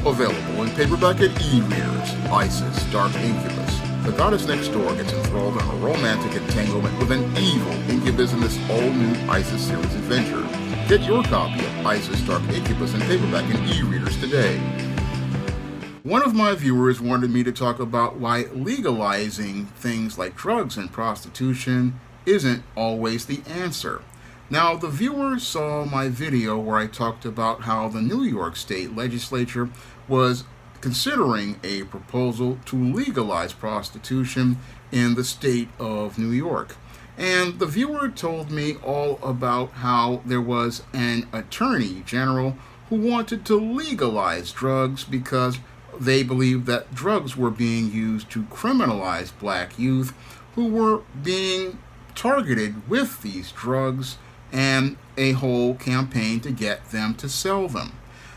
Available in paperback and e-readers, Isis, Dark Incubus. The goddess next door gets enthralled in a romantic entanglement with an evil incubus in this all-new Isis series adventure. Get your copy of Isis, Dark Incubus in paperback and e-readers today. One of my viewers wanted me to talk about why legalizing things like drugs and prostitution isn't always the answer. Now, the viewer saw my video where I talked about how the New York State Legislature was considering a proposal to legalize prostitution in the state of New York. And the viewer told me all about how there was an attorney general who wanted to legalize drugs because they believed that drugs were being used to criminalize black youth who were being targeted with these drugs, and a whole campaign to get them to sell them.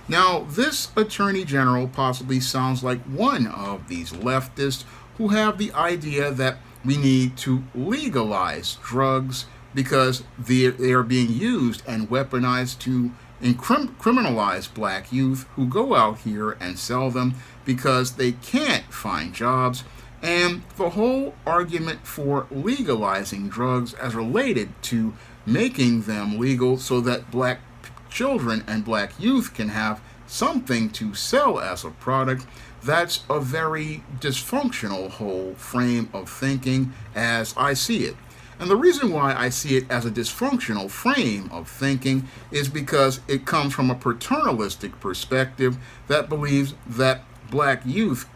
Now, this attorney general possibly sounds like one of these leftists who have the idea that we need to legalize drugs because they are being used and weaponized to criminalize black youth who go out here and sell them because they can't find jobs. And the whole argument for legalizing drugs as related to making them legal so that black children and black youth can have something to sell as a product, that's a very dysfunctional whole frame of thinking as I see it. And the reason why I see it as a dysfunctional frame of thinking is because it comes from a paternalistic perspective that believes that black youth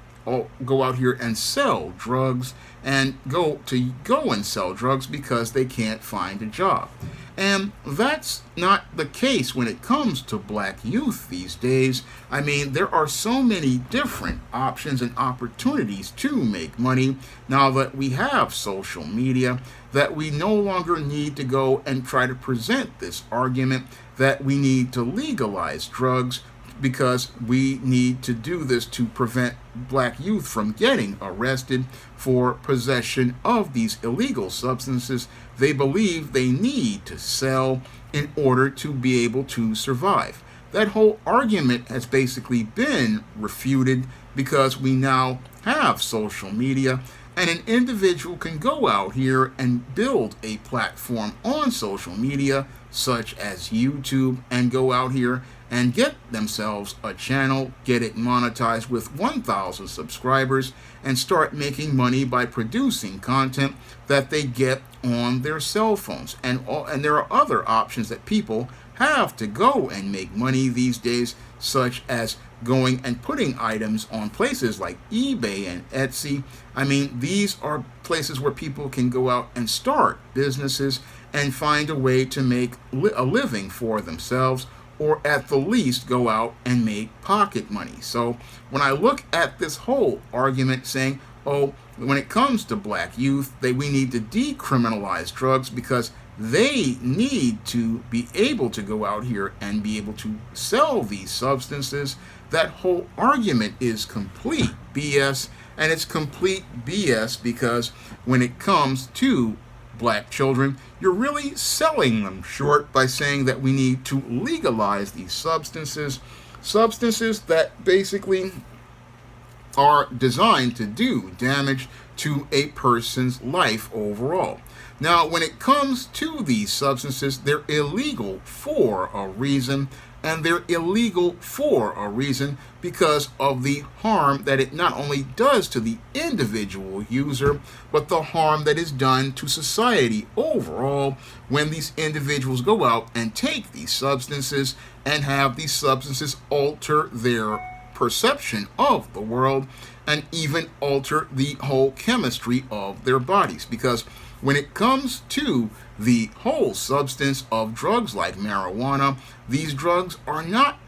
go out here and sell drugs and go and sell drugs because they can't find a job. And that's not the case when it comes to black youth these days. I mean, there are so many different options and opportunities to make money now that we have social media that we no longer need to go and try to present this argument that we need to legalize drugs because we need to do this to prevent black youth from getting arrested for possession of these illegal substances they believe they need to sell in order to be able to survive. That whole argument has basically been refuted because we now have social media, and an individual can go out here and build a platform on social media such as YouTube and go out here and get themselves a channel, get it monetized with 1,000 subscribers, and start making money by producing content that they get on their cell phones. And there are other options that people have to go and make money these days, such as going and putting items on places like eBay and Etsy. I mean, these are places where people can go out and start businesses and find a way to make a living for themselves, or at the least go out and make pocket money. So when I look at this whole argument saying, oh, when it comes to black youth, we need to decriminalize drugs because they need to be able to go out here and be able to sell these substances, that whole argument is complete BS. And it's complete BS because when it comes to black children, you're really selling them short by saying that we need to legalize these substances that basically are designed to do damage to a person's life overall. Now, when it comes to these substances, they're illegal for a reason, and they're illegal for a reason because of the harm that it not only does to the individual user, but the harm that is done to society overall when these individuals go out and take these substances and have these substances alter their perception of the world and even alter the whole chemistry of their bodies. Because when it comes to the whole substance of drugs like marijuana, these drugs are not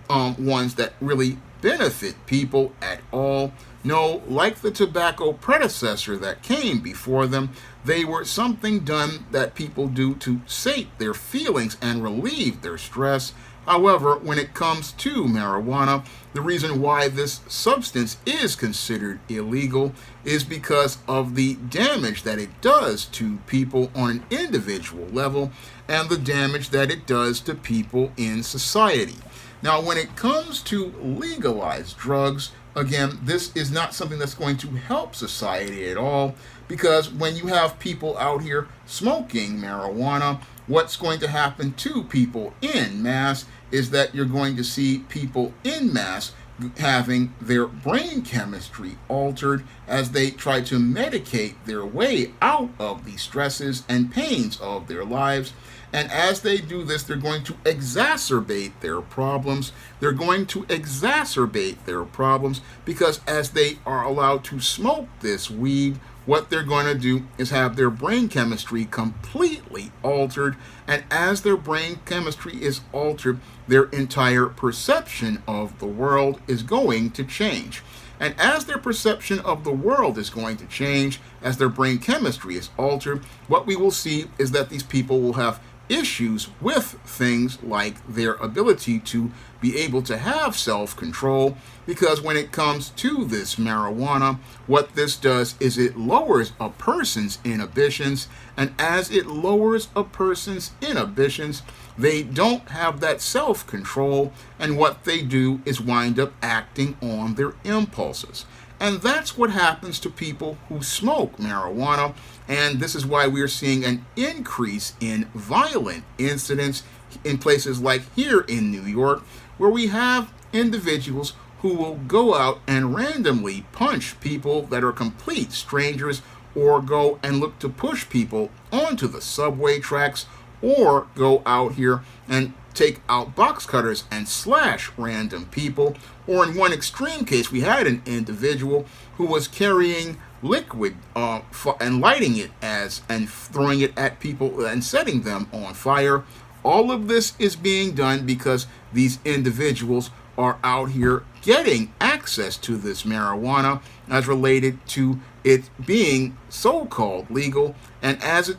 ones that really benefit people at all. No, like the tobacco predecessor that came before them, they were something done that people do to sate their feelings and relieve their stress. However, when it comes to marijuana, the reason why this substance is considered illegal is because of the damage that it does to people on an individual level and the damage that it does to people in society. Now, when it comes to legalized drugs, again, this is not something that's going to help society at all, because when you have people out here smoking marijuana, what's going to happen to people in mass is that you're going to see people in mass having their brain chemistry altered as they try to medicate their way out of the stresses and pains of their lives. And as they do this, they're going to exacerbate their problems. They're going to exacerbate their problems because as they are allowed to smoke this weed, what they're going to do is have their brain chemistry completely altered. And as their brain chemistry is altered, their entire perception of the world is going to change. And as their perception of the world is going to change, as their brain chemistry is altered, what we will see is that these people will have issues with things like their ability to be able to have self-control, because when it comes to this marijuana, what this does is it lowers a person's inhibitions, and as it lowers a person's inhibitions, they don't have that self-control, and what they do is wind up acting on their impulses. And that's what happens to people who smoke marijuana. And this is why we're seeing an increase in violent incidents in places like here in New York, where we have individuals who will go out and randomly punch people that are complete strangers, or go and look to push people onto the subway tracks, or go out here and take out box cutters and slash random people. Or in one extreme case, we had an individual who was carrying liquid and lighting it and throwing it at people and setting them on fire. All of this is being done because these individuals are out here getting access to this marijuana as related to it being so-called legal. And as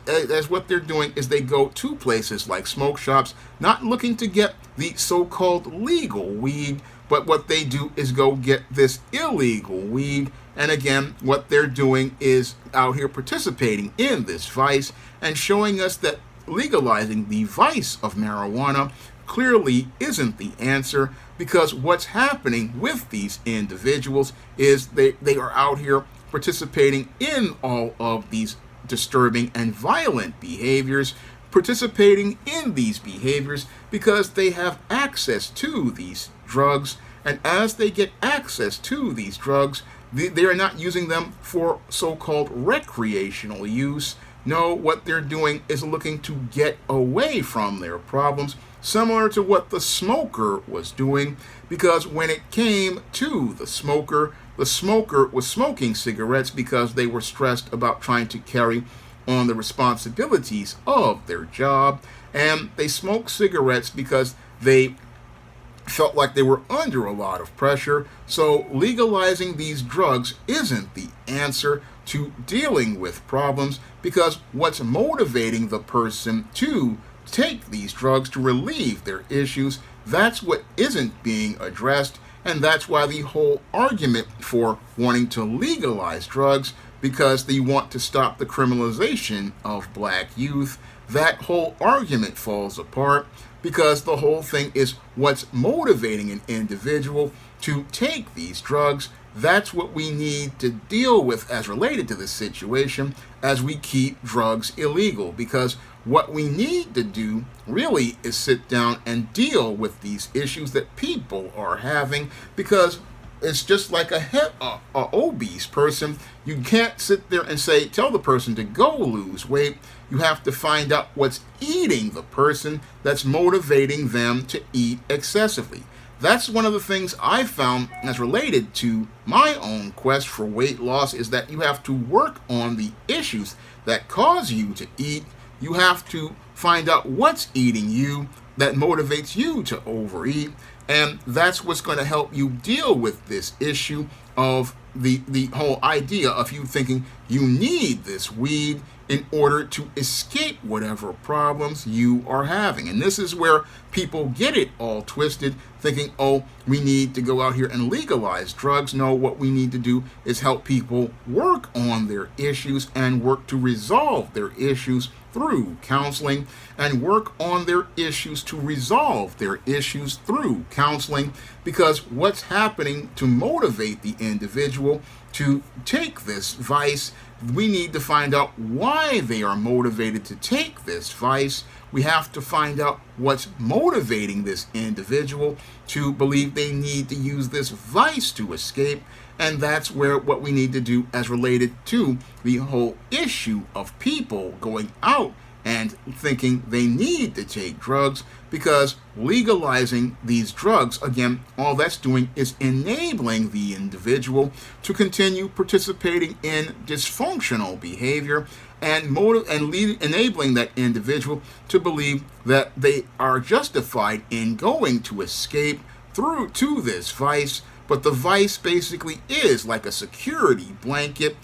what they're doing is they go to places like smoke shops, not looking to get the so-called legal weed, but what they do is go get this illegal weed. And again, what they're doing is out here participating in this vice and showing us that legalizing the vice of marijuana clearly isn't the answer, because what's happening with these individuals is they are out here participating in all of these disturbing and violent behaviors, participating in these behaviors because they have access to these drugs. And as they get access to these drugs, they are not using them for so-called recreational use. No, what they're doing is looking to get away from their problems, similar to what the smoker was doing, because when it came to the smoker was smoking cigarettes because they were stressed about trying to carry on the responsibilities of their job, and they smoked cigarettes because they felt like they were under a lot of pressure. So legalizing these drugs isn't the answer to dealing with problems, because what's motivating the person to take these drugs to relieve their issues, that's what isn't being addressed. And that's why the whole argument for wanting to legalize drugs, because they want to stop the criminalization of black youth, that whole argument falls apart, because the whole thing is what's motivating an individual to take these drugs. That's what we need to deal with as related to this situation as we keep drugs illegal, because what we need to do really is sit down and deal with these issues that people are having, because it's just like a obese person. You can't sit there and tell the person to go lose weight. You have to find out what's eating the person that's motivating them to eat excessively. That's one of the things I found as related to my own quest for weight loss, is that you have to work on the issues that cause you to eat. You have to find out what's eating you that motivates you to overeat. And that's what's going to help you deal with this issue of the whole idea of you thinking you need this weed in order to escape whatever problems you are having. And this is where people get it all twisted, thinking, oh, we need to go out here and legalize drugs. No, what we need to do is help people work on their issues and work to resolve their issues through counseling and work on their issues to resolve their issues through counseling, because what's happening to motivate the individual to take this vice, we need to find out why they are motivated to take this vice. We have to find out what's motivating this individual to believe they need to use this vice to escape. And that's where what we need to do as related to the whole issue of people going out and thinking they need to take drugs, because legalizing these drugs, again, all that's doing is enabling the individual to continue participating in dysfunctional behavior and enabling that individual to believe that they are justified in going to escape through to this vice. But the vice basically is like a security blanket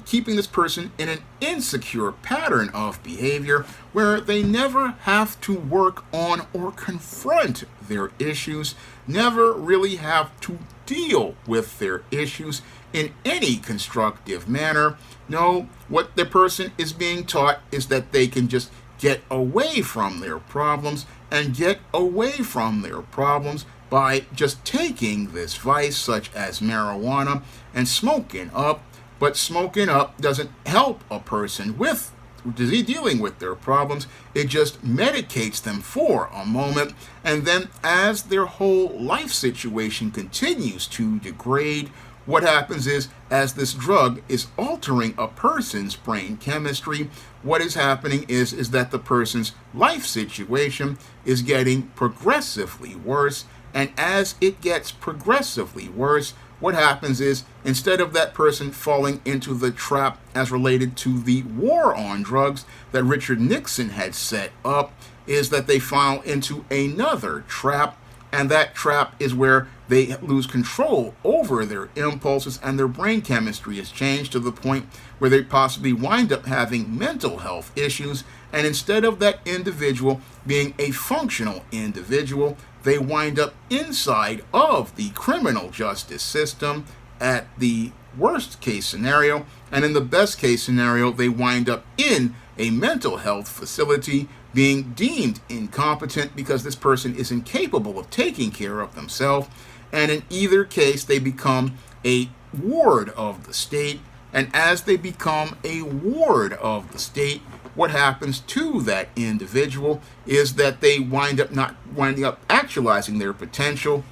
keeping this person in an insecure pattern of behavior where they never have to work on or confront their issues, never really have to deal with their issues in any constructive manner. No, what the person is being taught is that they can just get away from their problems and get away from their problems by just taking this vice, such as marijuana, and smoking up. But smoking up doesn't help a person with dealing with their problems. It just medicates them for a moment, and then as their whole life situation continues to degrade, what happens is, as this drug is altering a person's brain chemistry, what is happening is that the person's life situation is getting progressively worse. And as it gets progressively worse, what happens is, instead of that person falling into the trap as related to the war on drugs that Richard Nixon had set up, is that they fall into another trap. And that trap is where they lose control over their impulses, and their brain chemistry is changed to the point where they possibly wind up having mental health issues. And instead of that individual being a functional individual, they wind up inside of the criminal justice system at the worst case scenario. And in the best case scenario, they wind up in a mental health facility being deemed incompetent because this person is incapable of taking care of themselves. And in either case, they become a ward of the state. And as they become a ward of the state, what happens to that individual is that they wind up not winding up actualizing their potential.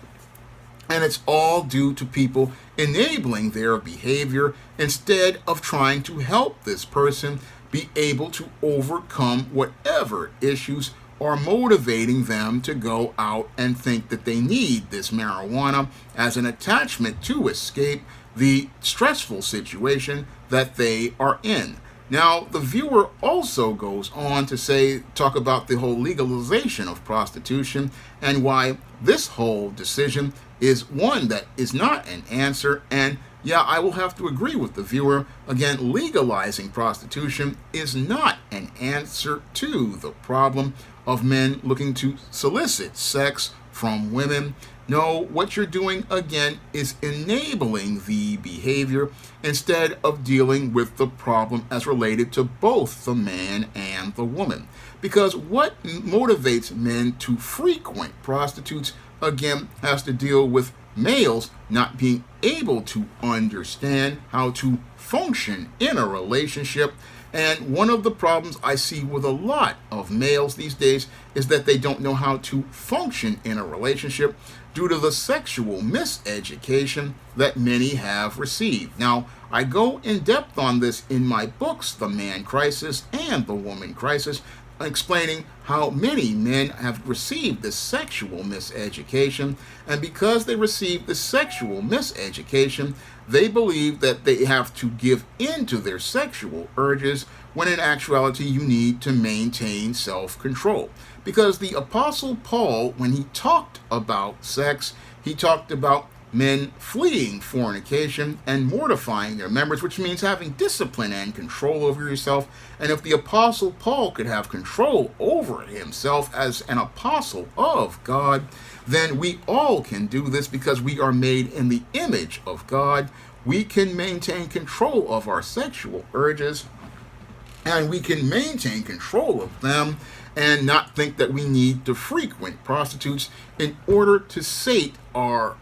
And it's all due to people enabling their behavior instead of trying to help this person be able to overcome whatever issues are motivating them to go out and think that they need this marijuana as an attachment to escape the stressful situation that they are in. Now, the viewer also goes on to talk about the whole legalization of prostitution and why this whole decision is one that is not an answer. And yeah, I will have to agree with the viewer. Again, legalizing prostitution is not an answer to the problem of men looking to solicit sex from women. No, what you're doing, again, is enabling the behavior instead of dealing with the problem as related to both the man and the woman. Because what motivates men to frequent prostitutes, again, has to deal with males not being able to understand how to function in a relationship. And one of the problems I see with a lot of males these days is that they don't know how to function in a relationship due to the sexual miseducation that many have received. Now, I go in depth on this in my books, The Man Crisis and The Woman Crisis, explaining how many men have received this sexual miseducation, and because they received this sexual miseducation, they believe that they have to give in to their sexual urges, when in actuality you need to maintain self-control. Because the Apostle Paul, when he talked about sex, he talked about men fleeing fornication and mortifying their members, which means having discipline and control over yourself. And if the Apostle Paul could have control over himself as an apostle of God, then we all can do this because we are made in the image of God. We can maintain control of our sexual urges and we can maintain control of them and not think that we need to frequent prostitutes in order to sate our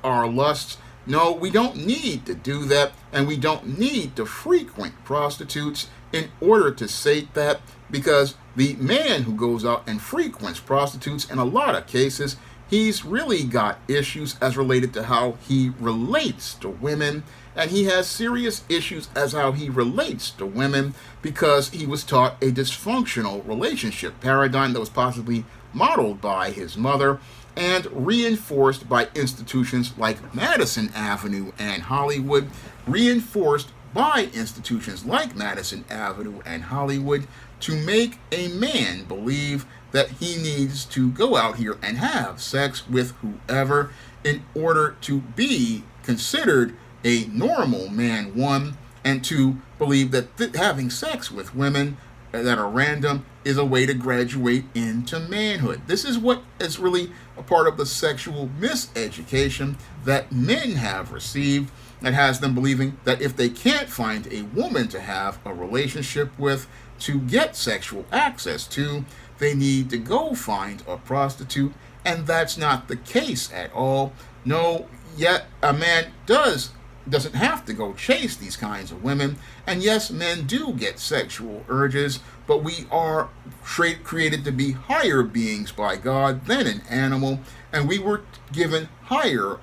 lusts. No, we don't need to do that, and we don't need to frequent prostitutes in order to sate that, because the man who goes out and frequents prostitutes, in a lot of cases, he's really got issues as related to how he relates to women, and he has serious issues as how he relates to women because he was taught a dysfunctional relationship paradigm that was possibly modeled by his mother and reinforced by institutions like Madison Avenue and Hollywood, reinforced by institutions like Madison Avenue and Hollywood to make a man believe that he needs to go out here and have sex with whoever in order to be considered a normal man, one, and to believe that having sex with women that are random is a way to graduate into manhood. This is what is really a part of the sexual miseducation that men have received, that has them believing that if they can't find a woman to have a relationship with, to get sexual access to, they need to go find a prostitute, and that's not the case at all. No, yet a man doesn't have to go chase these kinds of women. And yes, men do get sexual urges, but we are created to be higher beings by God than an animal, and we were given higher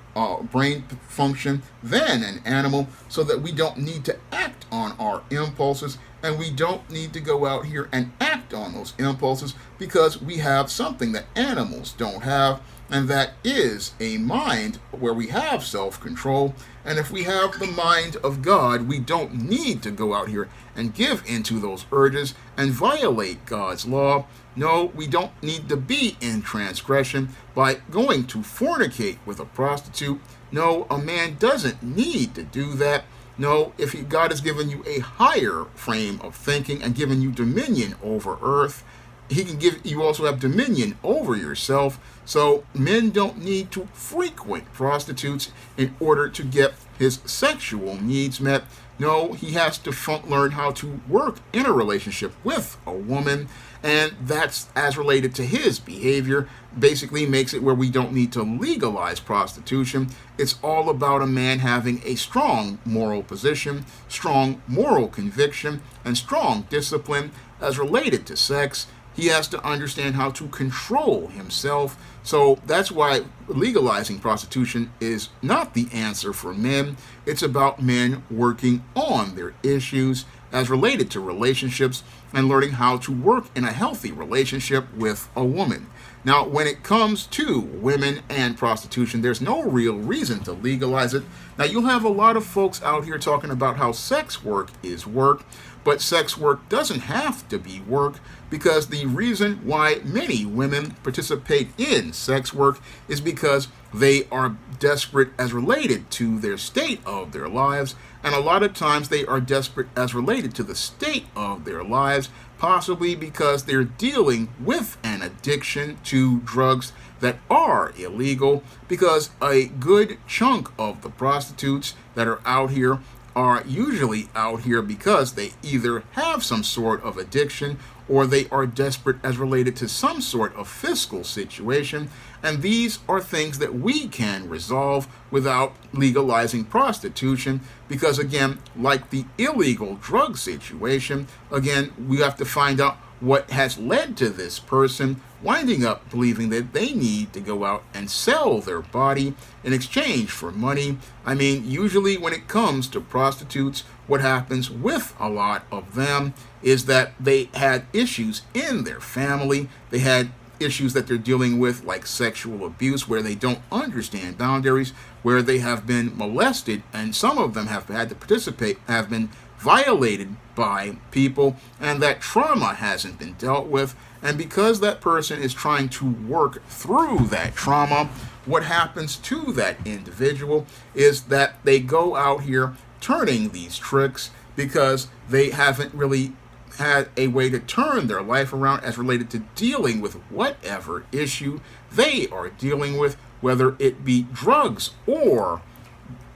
brain function than an animal, so that we don't need to act on our impulses, and we don't need to go out here and act on those impulses, because we have something that animals don't have, and that is a mind where we have self-control. And if we have the mind of God, we don't need to go out here and give into those urges and violate God's law. No, we don't need to be in transgression by going to fornicate with a prostitute. No, a man doesn't need to do that. No, if God has given you a higher frame of thinking and given you dominion over earth, he can give you also have dominion over yourself. So men don't need to frequent prostitutes in order to get his sexual needs met. No, he has to learn how to work in a relationship with a woman, and that's as related to his behavior. Basically makes it where we don't need to legalize prostitution. It's all about a man having a strong moral position, strong moral conviction, and strong discipline as related to sex. He has to understand how to control himself. So that's why legalizing prostitution is not the answer for men. It's about men working on their issues as related to relationships and learning how to work in a healthy relationship with a woman. Now, when it comes to women and prostitution, there's no real reason to legalize it. Now, you'll have a lot of folks out here talking about how sex work is work, but sex work doesn't have to be work, because the reason why many women participate in sex work is because they are desperate as related to their state of their lives, and a lot of times they are desperate as related to the state of their lives, possibly because they're dealing with an addiction to drugs that are illegal, because a good chunk of the prostitutes that are out here are usually out here because they either have some sort of addiction or they are desperate as related to some sort of fiscal situation. And these are things that we can resolve without legalizing prostitution, because again, like the illegal drug situation, again, we have to find out what has led to this person winding up believing that they need to go out and sell their body in exchange for money. I mean, usually when it comes to prostitutes, what happens with a lot of them is that they had issues in their family. They had issues that they're dealing with, like sexual abuse, where they don't understand boundaries, where they have been molested, and some of them have had to participate, have been violated by people, and that trauma hasn't been dealt with. And because that person is trying to work through that trauma, what happens to that individual is that they go out here turning these tricks because they haven't really had a way to turn their life around as related to dealing with whatever issue they are dealing with, whether it be drugs or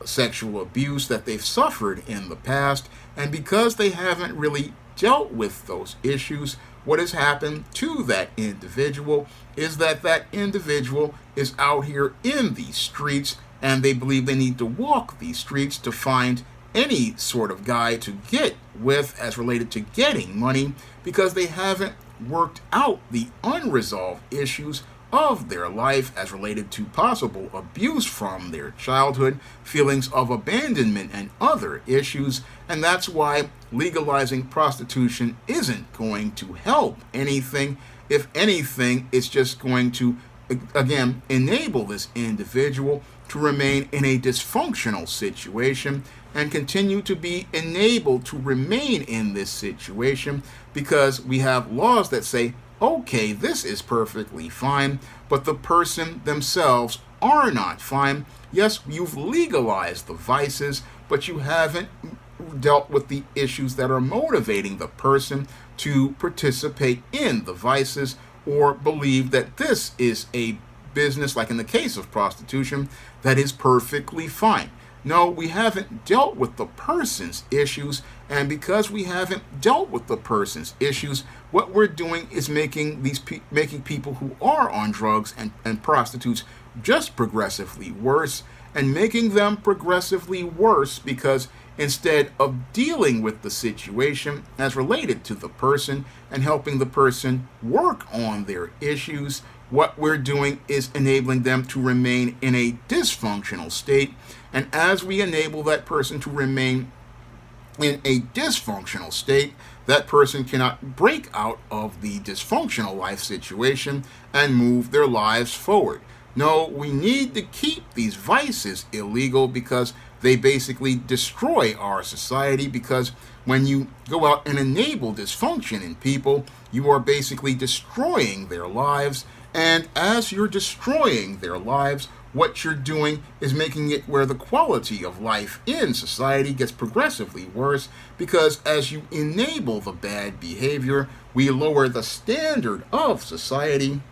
sexual abuse that they've suffered in the past. And because they haven't really dealt with those issues, what has happened to that individual is that that individual is out here in these streets, and they believe they need to walk these streets to find any sort of guy to get with as related to getting money, because they haven't worked out the unresolved issues of their life as related to possible abuse from their childhood, feelings of abandonment, and other issues. And that's why legalizing prostitution isn't going to help anything. If anything, it's just going to, again, enable this individual to remain in a dysfunctional situation and continue to be enabled to remain in this situation, because we have laws that say, okay, this is perfectly fine, but the person themselves are not fine. Yes, you've legalized the vices, but you haven't dealt with the issues that are motivating the person to participate in the vices or believe that this is a business, like in the case of prostitution, that is perfectly fine. No, we haven't dealt with the person's issues, and because we haven't dealt with the person's issues, what we're doing is making people who are on drugs and prostitutes just progressively worse, and making them progressively worse because instead of dealing with the situation as related to the person and helping the person work on their issues, what we're doing is enabling them to remain in a dysfunctional state. And as we enable that person to remain in a dysfunctional state, that person cannot break out of the dysfunctional life situation and move their lives forward. No, we need to keep these vices illegal because they basically destroy our society, because when you go out and enable dysfunction in people, you are basically destroying their lives. And as you're destroying their lives, what you're doing is making it where the quality of life in society gets progressively worse, because as you enable the bad behavior, we lower the standard of society.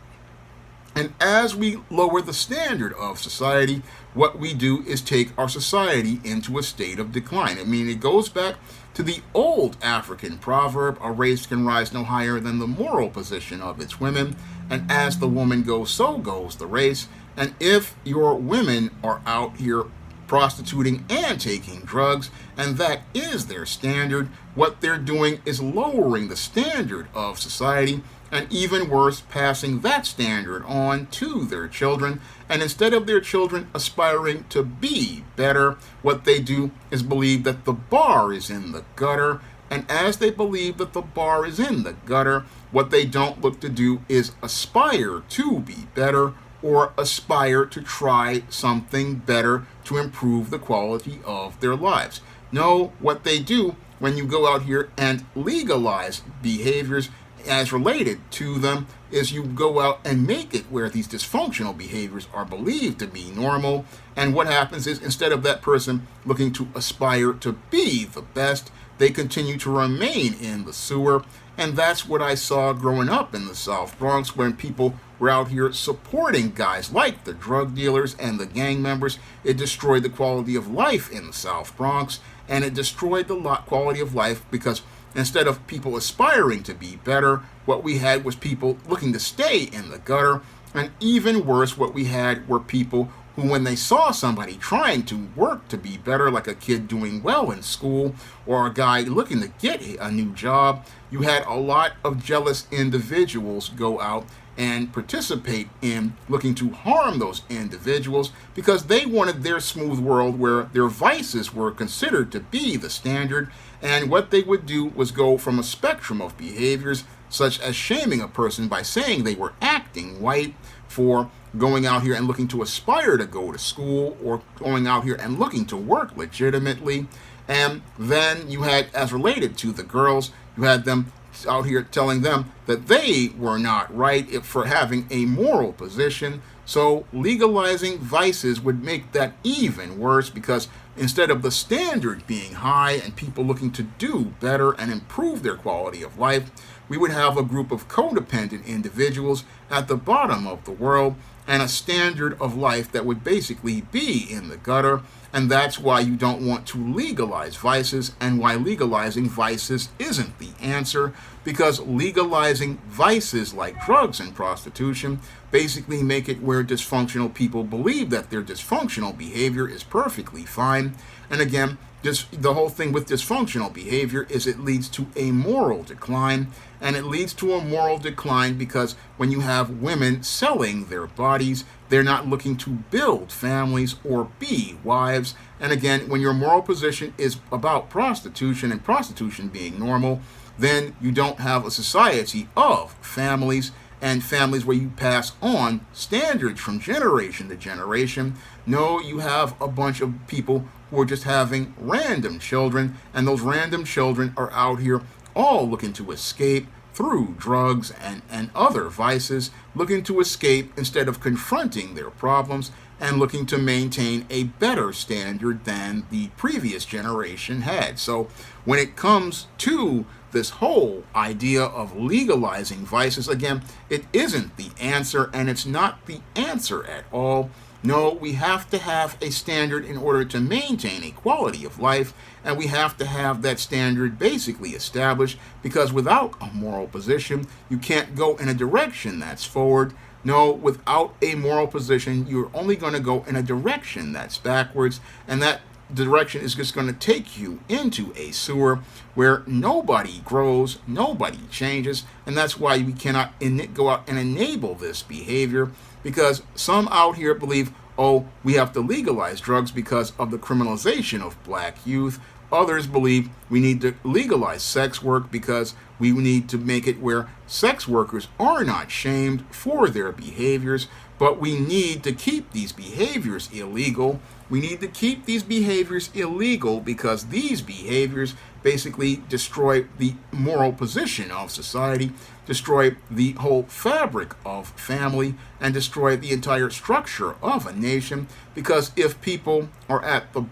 And as we lower the standard of society, what we do is take our society into a state of decline. I mean, it goes back to the old African proverb, a race can rise no higher than the moral position of its women, and as the woman goes, so goes the race. And if your women are out here prostituting and taking drugs, and that is their standard, what they're doing is lowering the standard of society, and even worse, passing that standard on to their children. And instead of their children aspiring to be better, what they do is believe that the bar is in the gutter. And as they believe that the bar is in the gutter, what they don't look to do is aspire to be better, or aspire to try something better to improve the quality of their lives. No, what they do when you go out here and legalize behaviors as related to them is you go out and make it where these dysfunctional behaviors are believed to be normal. And what happens is, instead of that person looking to aspire to be the best, they continue to remain in the sewer. And that's what I saw growing up in the South Bronx, when people were out here supporting guys like the drug dealers and the gang members. It destroyed the quality of life in the South Bronx, and it destroyed the quality of life because instead of people aspiring to be better, what we had was people looking to stay in the gutter. And even worse, what we had were people who, when they saw somebody trying to work to be better, like a kid doing well in school or a guy looking to get a new job, you had a lot of jealous individuals go out and participate in looking to harm those individuals, because they wanted their smooth world where their vices were considered to be the standard. And what they would do was go from a spectrum of behaviors, such as shaming a person by saying they were acting white, for going out here and looking to aspire to go to school, or going out here and looking to work legitimately. And then you had, as related to the girls, you had them out here telling them that they were not right for having a moral position. So legalizing vices would make that even worse, because instead of the standard being high and people looking to do better and improve their quality of life, we would have a group of codependent individuals at the bottom of the world. and a standard of life that would basically be in the gutter. And that's why you don't want to legalize vices, and why legalizing vices isn't the answer, because legalizing vices like drugs and prostitution basically make it where dysfunctional people believe that their dysfunctional behavior is perfectly fine. And again, the whole thing with dysfunctional behavior is it leads to a moral decline, and it leads to a moral decline because when you have women selling their bodies, they're not looking to build families or be wives. And again, when your moral position is about prostitution and prostitution being normal, then you don't have a society of families, and families where you pass on standards from generation to generation. No, you have a bunch of people who are just having random children, and those random children are out here all looking to escape through drugs and other vices, looking to escape instead of confronting their problems and looking to maintain a better standard than the previous generation had. So when it comes to this whole idea of legalizing vices, again, it isn't the answer, and it's not the answer at all. No, we have to have a standard in order to maintain a quality of life, and we have to have that standard basically established, because without a moral position, you can't go in a direction that's forward. No, without a moral position, you're only going to go in a direction that's backwards, and that direction is just going to take you into a sewer where nobody grows, nobody changes, and that's why we cannot go out and enable this behavior, because some out here believe, oh, we have to legalize drugs because of the criminalization of black youth. Others believe we need to legalize sex work because we need to make it where sex workers are not shamed for their behaviors, but we need to keep these behaviors illegal. We need to keep these behaviors illegal because these behaviors basically destroy the moral position of society, destroy the whole fabric of family, and destroy the entire structure of a nation. Because if people are at the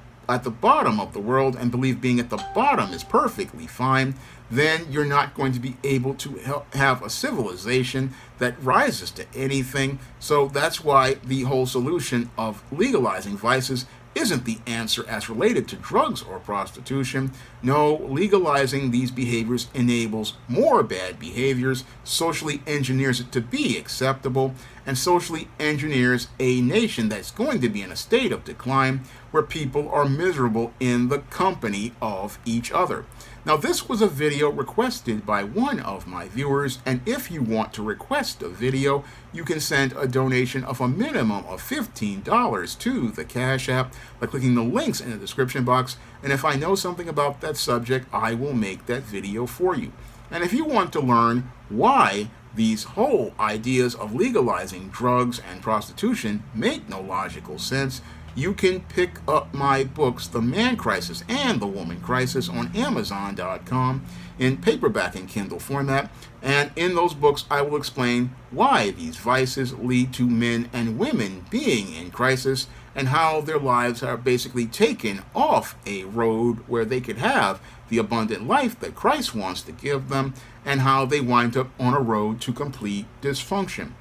bottom of the world and believe being at the bottom is perfectly fine, then you're not going to be able to have a civilization that rises to anything. So that's why the whole solution of legalizing vices isn't the answer as related to drugs or prostitution. No, legalizing these behaviors enables more bad behaviors, socially engineers it to be acceptable, and socially engineers a nation that's going to be in a state of decline where people are miserable in the company of each other. Now, this was a video requested by one of my viewers, and if you want to request a video, you can send a donation of a minimum of $15 to the Cash App by clicking the links in the description box, and if I know something about that subject, I will make that video for you. And if you want to learn why these whole ideas of legalizing drugs and prostitution make no logical sense, you can pick up my books, The Man Crisis and The Woman Crisis, on Amazon.com in paperback and Kindle format. And in those books, I will explain why these vices lead to men and women being in crisis, and how their lives are basically taken off a road where they could have the abundant life that Christ wants to give them, and how they wind up on a road to complete dysfunction.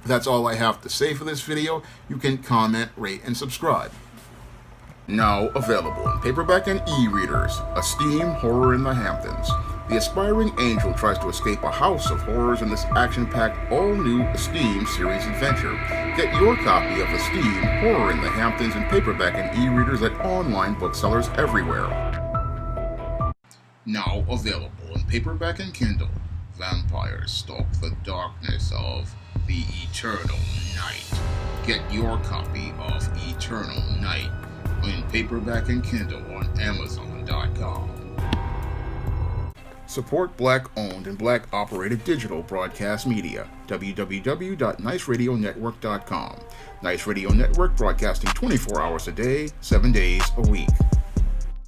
That's all I have to say for this video. You can comment, rate, and subscribe. Now available in paperback and e-readers, Esteem Horror in the Hamptons. The aspiring angel tries to escape a house of horrors in this action-packed, all-new Esteem series adventure. Get your copy of Esteem Horror in the Hamptons in paperback and e-readers at online booksellers everywhere. Now available in paperback and Kindle, Vampires Stalk the Darkness of the Eternal Night. Get your copy of Eternal Night in paperback and Kindle on Amazon.com. Support Black-owned and Black-operated digital broadcast media. www.niceradionetwork.com. Nice Radio Network, broadcasting 24 hours a day, 7 days a week.